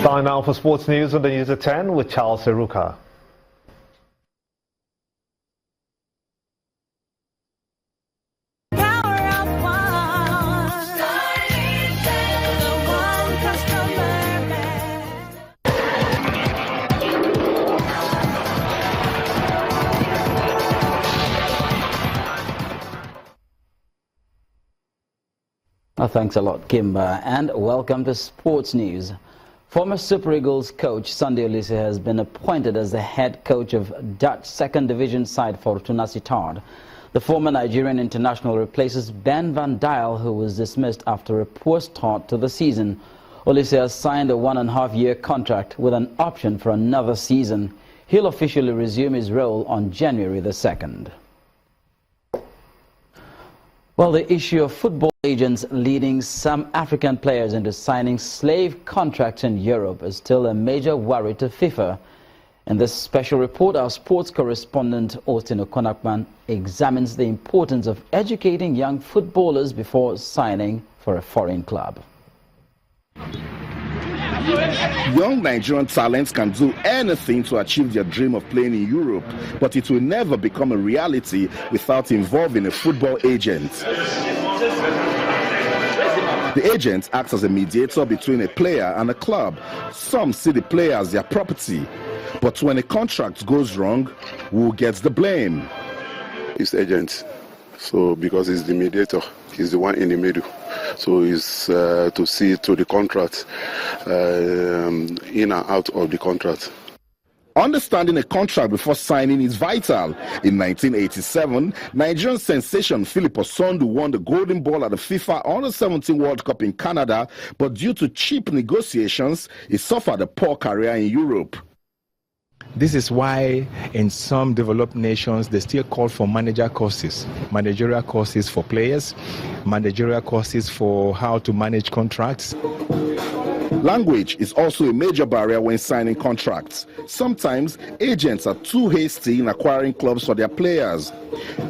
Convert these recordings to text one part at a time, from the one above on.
Time now for sports news on the News at 10 with Charles Seruka. Thanks a lot, Kimber, and welcome to Sports News. Former Super Eagles coach Sunday Oliseh has been appointed as the head coach of Dutch second division side Fortuna Sittard. The former Nigerian international replaces Ben van Dijk, who was dismissed after a poor start to the season. Oliseh has signed a 1.5-year contract with an option for another season. He'll officially resume his role on January the 2nd. Well, the issue of football agents leading some African players into signing slave contracts in Europe is still a major worry to FIFA. In this special report, our sports correspondent Austin Okonakman examines the importance of educating young footballers before signing for a foreign club. Young Nigerian talents can do anything to achieve their dream of playing in Europe, but it will never become a reality without involving a football agent. The agent acts as a mediator between a player and a club. Some see the player as their property, but when a contract goes wrong, who gets the blame? It's the agent. So because he's the mediator, he's the one in the middle. So he's to see to the contract, in and out of the contract. Understanding a contract before signing is vital. In 1987, Nigerian sensation Philip Osondu won the Golden Ball at the FIFA Under-17 World Cup in Canada, but due to cheap negotiations, he suffered a poor career in Europe. This is why in some developed nations they still call for managerial courses for players, managerial courses for how to manage contracts. Language is also a major barrier when signing contracts. Sometimes agents are too hasty in acquiring clubs for their players.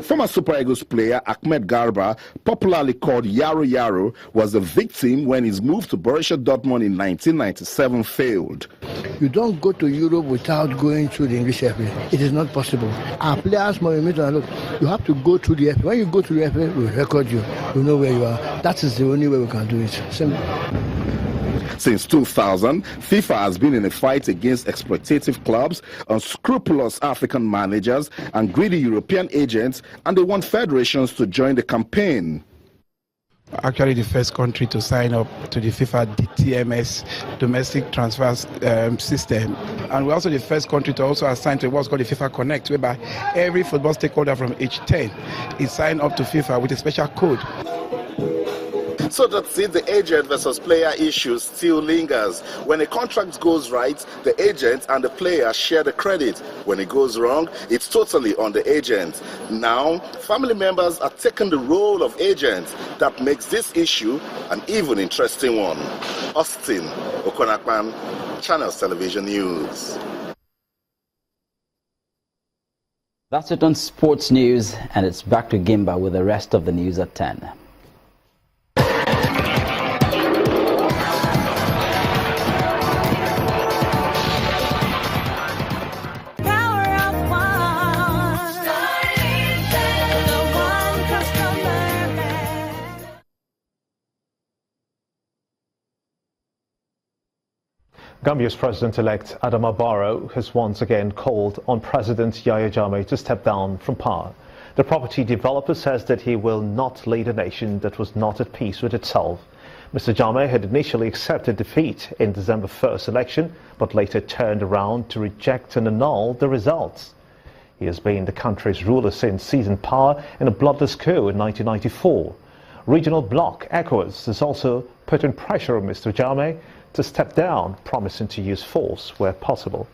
Former Super Eagles player Ahmed Garba, popularly called Yaro Yaro, was a victim when his move to Borussia Dortmund in 1997 failed. You don't go to Europe without going through the English FA. It is not possible. Our players, look, you have to go through the FA. When you go to the FA, we record you. We know where you are. That is the only way we can do it. Simple. Since 2000, FIFA has been in a fight against exploitative clubs, unscrupulous African managers, and greedy European agents, and they want federations to join the campaign. Actually the first country to sign up to the FIFA DTMS, domestic transfer system, and we're also the first country to also assign to what's called the FIFA Connect, whereby every football stakeholder from age 10 is signed up to FIFA with a special code. So that's it, the agent versus player issue still lingers. When a contract goes right, the agent and the player share the credit. When it goes wrong, it's totally on the agent. Now, family members are taking the role of agents. That makes this issue an even interesting one. Austin Okonakman, Channels Television News. That's it on Sports News, and it's back to Gimba with the rest of the news at 10. Gambia's President-elect Adama Barrow has once again called on President Yahya Jammeh to step down from power. The property developer says that he will not lead a nation that was not at peace with itself. Mr. Jammeh had initially accepted defeat in December 1st election, but later turned around to reject and annul the results. He has been the country's ruler since seizing power in a bloodless coup in 1994. Regional bloc ECOWAS has also put in pressure on Mr. Jammeh to step down, promising to use force where possible.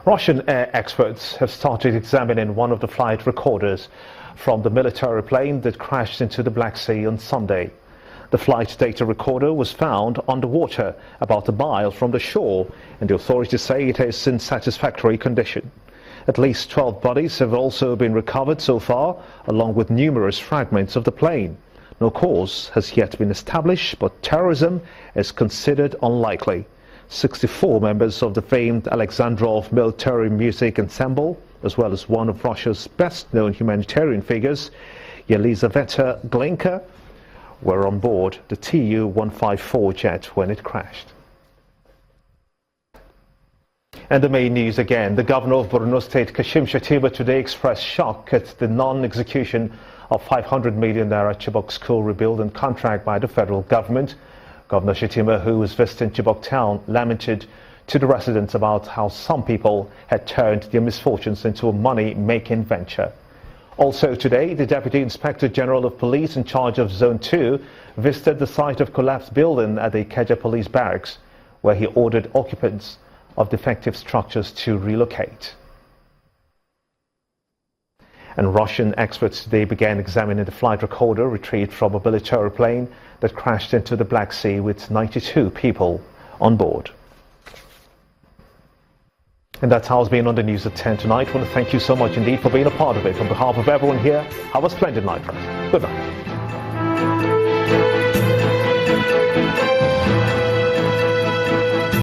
Russian air experts have started examining one of the flight recorders from the military plane that crashed into the Black Sea on Sunday. The flight data recorder was found underwater about a mile from the shore, and the authorities say it is in satisfactory condition. At least 12 bodies have also been recovered so far, along with numerous fragments of the plane. No cause has yet been established, but terrorism is considered unlikely. 64 members of the famed Alexandrov military music ensemble, as well as one of Russia's best-known humanitarian figures, Yelizaveta Glinka, were on board the Tu-154 jet when it crashed. And the main news again. The governor of Borno State, Kashim Shettima, today expressed shock at the non-execution of 500 million naira Chibok school rebuilding contract by the federal government. Governor Shettima, who was visiting Chibok town, lamented to the residents about how some people had turned their misfortunes into a money-making venture. Also today, the Deputy Inspector General of Police in charge of Zone 2 visited the site of collapsed building at the Ikeja Police Barracks, where he ordered occupants of defective structures to relocate. And Russian experts today began examining the flight recorder retrieved from a military plane that crashed into the Black Sea with 92 people on board. And that's how it's been on the news at 10 tonight. I want to thank you so much indeed for being a part of it. On behalf of everyone here, have a splendid night. Good night.